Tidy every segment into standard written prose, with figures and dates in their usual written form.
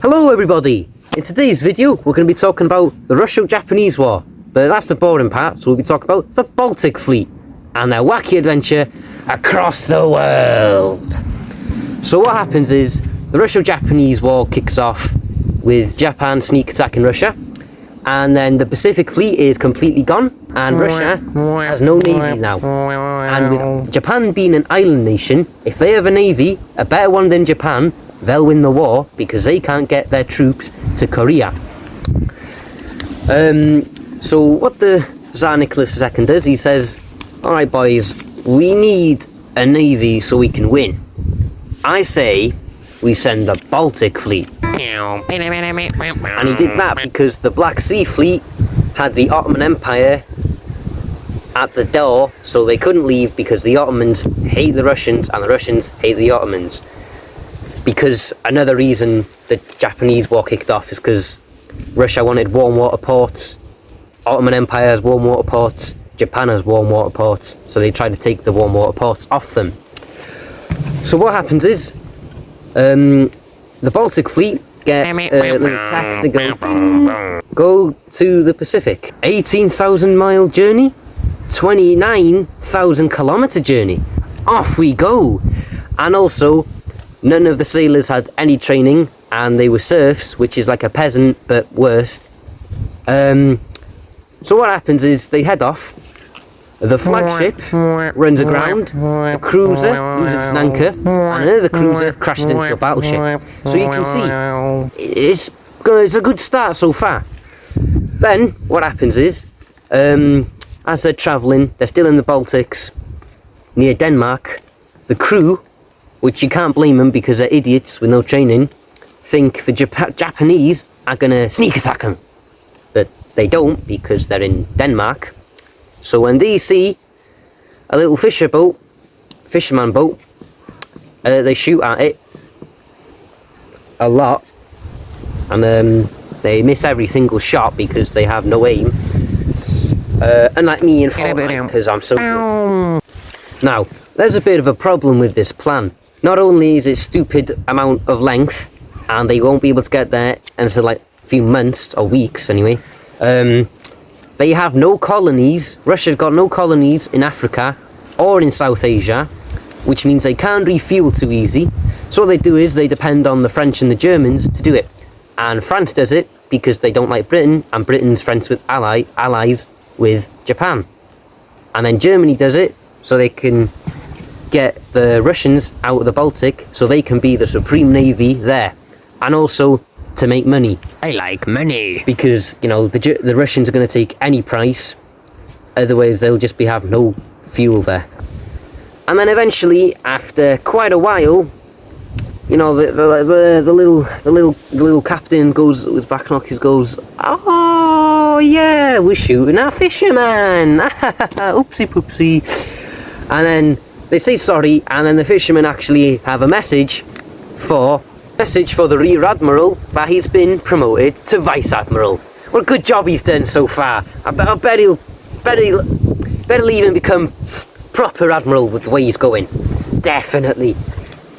Hello everybody! In today's video we're going to be talking about the Russo-Japanese War, but that's the boring part, so we'll be talking about the Baltic Fleet and their wacky adventure across the world. So what happens is, the Russo-Japanese War kicks off with Japan sneak attacking Russia, and then the Pacific Fleet is completely gone, and Russia has no navy now. And with Japan being an island nation, if they have a navy, a better one than Japan, they'll win the war because they can't get their troops to Korea. So what the Tsar Nicholas II does, he says, alright boys, we need a navy so we can win. I say we send the Baltic Fleet. And he did that because the Black Sea Fleet had the Ottoman Empire at the door, so they couldn't leave because the Ottomans hate the Russians and the Russians hate the Ottomans. Because another reason the Japanese war kicked off is because Russia wanted warm water ports, Ottoman Empire has warm water ports, Japan has warm water ports, so they tried to take the warm water ports off them. So what happens is, the Baltic Fleet get a little text to go to the Pacific. 18,000 mile journey, 29,000 kilometer journey. Off we go. And also, none of the sailors had any training, and they were serfs, which is like a peasant, but worse. So what happens is, they head off, the flagship runs aground, the cruiser loses an anchor, and another cruiser crashes into a battleship. So you can see, it's a good start so far. Then, what happens is, as they're travelling, they're still in the Baltics, near Denmark, the crew, which you can't blame them because they're idiots with no training, think the Japanese are going to sneak attack them. But they don't because they're in Denmark. So when they see a little fisherman boat, they shoot at it a lot. And they miss every single shot because they have no aim. Unlike me in Fortnite, because I'm so good. Now, there's a bit of a problem with this plan. Not only is it stupid amount of length, and they won't be able to get there until like a few months, or weeks anyway. They have no colonies, Russia's got no colonies in Africa, or in South Asia, which means they can't refuel too easy. So what they do is, they depend on the French and the Germans to do it. And France does it because they don't like Britain, and Britain's friends with allies with Japan. And then Germany does it, so they can get the Russians out of the Baltic, so they can be the supreme navy there. And also to make money. I like money. Because, you know, the Russians are going to take any price, otherwise they'll just have no fuel there. And then eventually, after quite a while, you know, the little captain goes with binoculars, goes, oh yeah, we're shooting at fishermen. Oopsie poopsie. And then they say sorry, and then the fishermen actually have a message for the Rear Admiral that he's been promoted to Vice Admiral. What a good job he's done so far. I bet he'll even become proper Admiral with the way he's going. Definitely.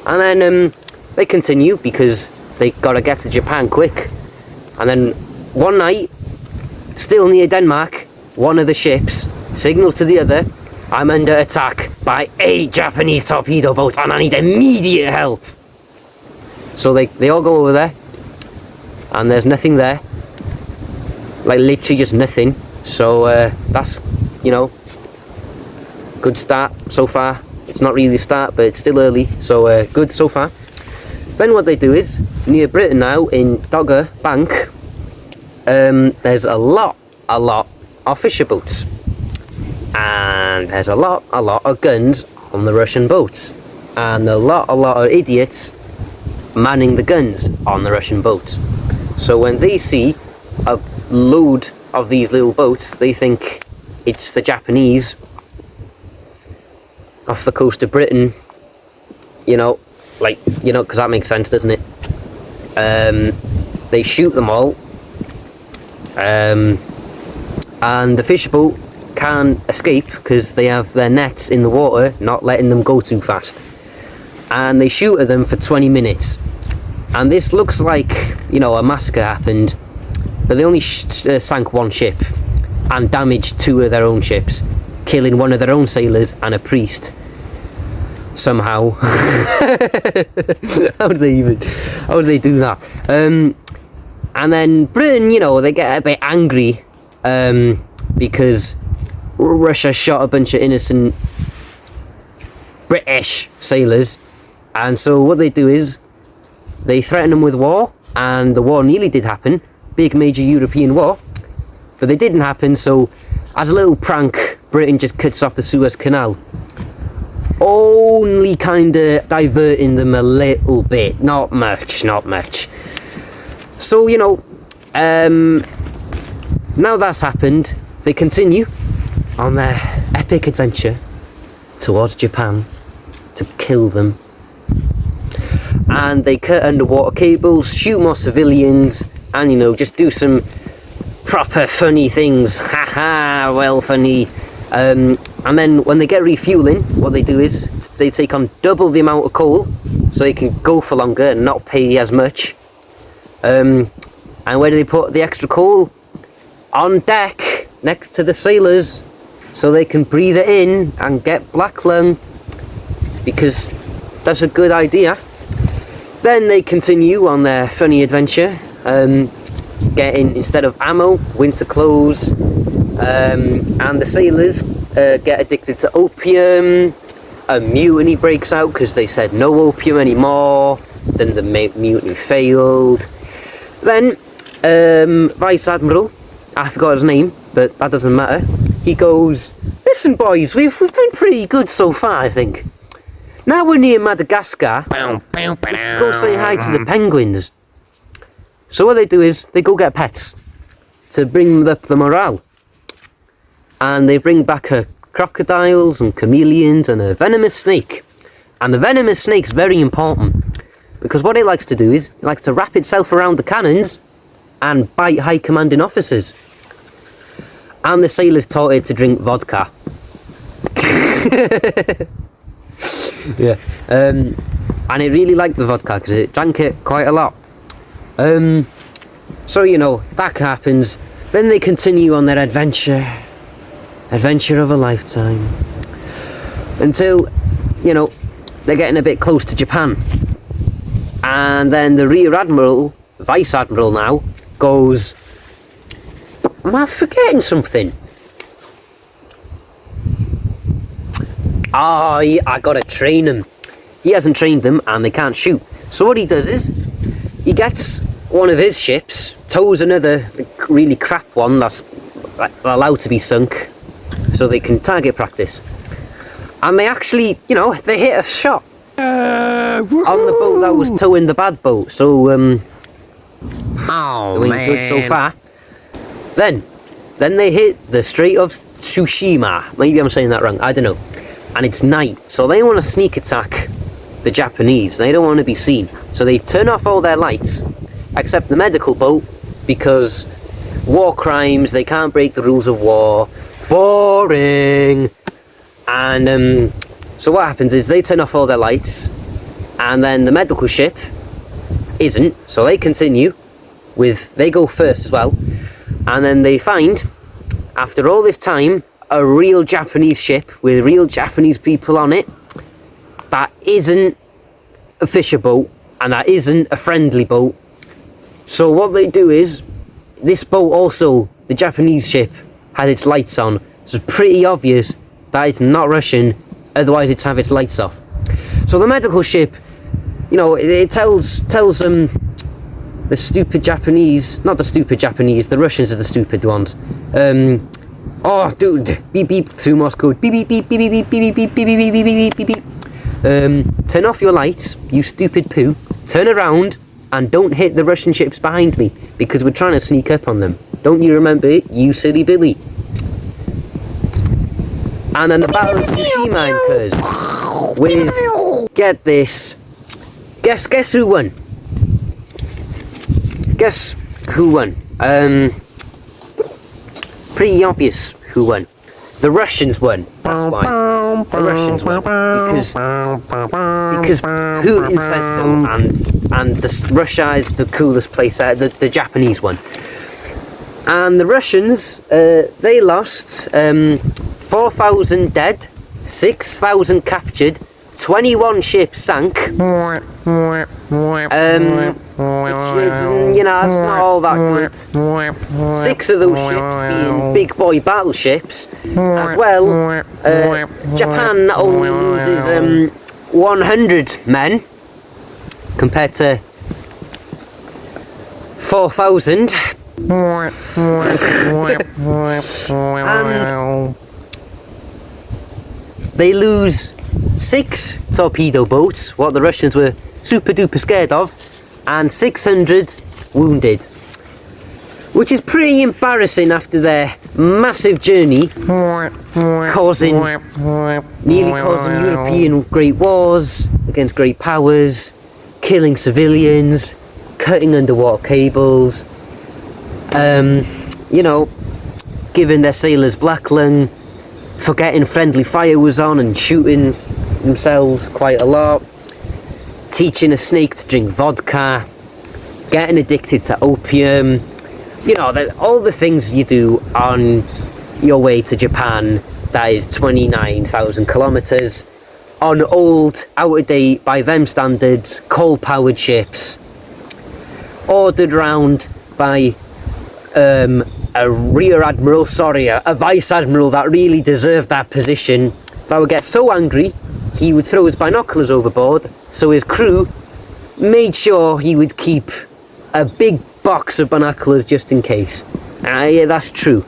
And then they continue because they gotta get to Japan quick. And then one night, still near Denmark, one of the ships signals to the other, I'm under attack by 8 Japanese torpedo boats and I need immediate help. So they all go over there, and there's nothing there, like literally just nothing. So that's, you know, good start so far. It's not really a start, but it's still early, so good so far. Then what they do is, near Britain now, in Dogger Bank, there's a lot of fisher boats. And there's a lot of guns on the Russian boats. And a lot of idiots manning the guns on the Russian boats. So when they see a load of these little boats, they think it's the Japanese off the coast of Britain, you know, like, you know, because that makes sense, doesn't it? They shoot them all, and the fish boat can't escape because they have their nets in the water, not letting them go too fast. And they shoot at them for 20 minutes. And this looks like, you know, a massacre happened, but they only sank one ship and damaged 2 of their own ships, killing 1 of their own sailors and a priest. Somehow. How did they do that? And then Britain, you know, they get a bit angry because Russia shot a bunch of innocent British sailors, and so what they do is they threaten them with war, and the war nearly did happen, big major European war, but they didn't happen. So as a little prank, Britain just cuts off the Suez Canal, only kind of diverting them a little bit, not much. So, you know, now that's happened, they continue on their epic adventure towards Japan to kill them. And they cut underwater cables, shoot more civilians, and, you know, just do some proper funny things. Haha, well, funny. And then when they get refueling, what they do is they take on double the amount of coal so they can go for longer and not pay as much. And where do they put the extra coal? On deck, next to the sailors, so they can breathe it in and get black lung, because that's a good idea. Then they continue on their funny adventure, getting, instead of ammo, winter clothes, and the sailors get addicted to opium. A mutiny breaks out because they said no opium anymore. Then the mutiny failed. Then Vice Admiral, I forgot his name, but that doesn't matter, he goes, listen boys, we've been pretty good so far, I think. Now we're near Madagascar, go say hi to the penguins. So what they do is they go get pets to bring up the morale. And they bring back crocodiles and chameleons and a venomous snake. And the venomous snake's very important, because what it likes to do is it likes to wrap itself around the cannons and bite high commanding officers. And the sailors taught it to drink vodka. Yeah. And it really liked the vodka because it drank it quite a lot. So, you know, that happens. Then they continue on their adventure of a lifetime, until, you know, they're getting a bit close to Japan. And then the Rear Admiral, Vice Admiral now, goes, am I forgetting something? I gotta train them. He hasn't trained them and they can't shoot. So what he does is, he gets one of his ships, tows another really crap one that's allowed to be sunk, so they can target practice. And they actually, you know, they hit a shot on the boat that was towing the bad boat. So, doing good so far. Then they hit the Strait of Tsushima. Maybe I'm saying that wrong, I don't know. And it's night, so they want to sneak attack the Japanese. They don't want to be seen. So they turn off all their lights, except the medical boat, because war crimes, they can't break the rules of war. Boring! And so what happens is they turn off all their lights, and then the medical ship isn't, so they continue with, they go first as well, and then they find, after all this time, a real Japanese ship with real Japanese people on it that isn't a fisher boat and that isn't a friendly boat. So what they do is, this boat also, the Japanese ship, had its lights on, so it's pretty obvious that it's not Russian, otherwise it'd have its lights off. So the medical ship, you know, it tells them, the stupid Japanese, not the stupid Japanese, the Russians are the stupid ones. Oh, dude, beep beep through Morse code. Beep beep beep beep beep beep beep beep beep beep beep beep beep. Turn off your lights, you stupid poo. Turn around and don't hit the Russian ships behind me, because we're trying to sneak up on them. Don't you remember it, you silly Billy? And then the Battle of Tsushima occurs with, get this, guess who won? Guess who won? Pretty obvious who won. The Russians won. That's why. The Russians won. Because Putin says so, and Russia is the coolest place out, the Japanese one. And the Russians, they lost 4,000 dead, 6,000 captured, 21 ships sank, which is, it's not all that good. 6 of those ships being big boy battleships. As well, Japan only loses 100 men compared to 4,000. And they lose 6 torpedo boats, what the Russians were super duper scared of, and 600 wounded, which is pretty embarrassing after their massive journey, nearly causing European great wars against great powers, killing civilians, cutting underwater cables, giving their sailors black lung, forgetting friendly fire was on and shooting themselves quite a lot, teaching a snake to drink vodka, getting addicted to opium, all the things you do on your way to Japan. That is 29,000 kilometers on old, out of date by them standards, coal powered ships, ordered round by a rear admiral, a vice admiral that really deserved that position, that would get so angry he would throw his binoculars overboard, so his crew made sure he would keep a big box of binoculars just in case. Yeah, that's true.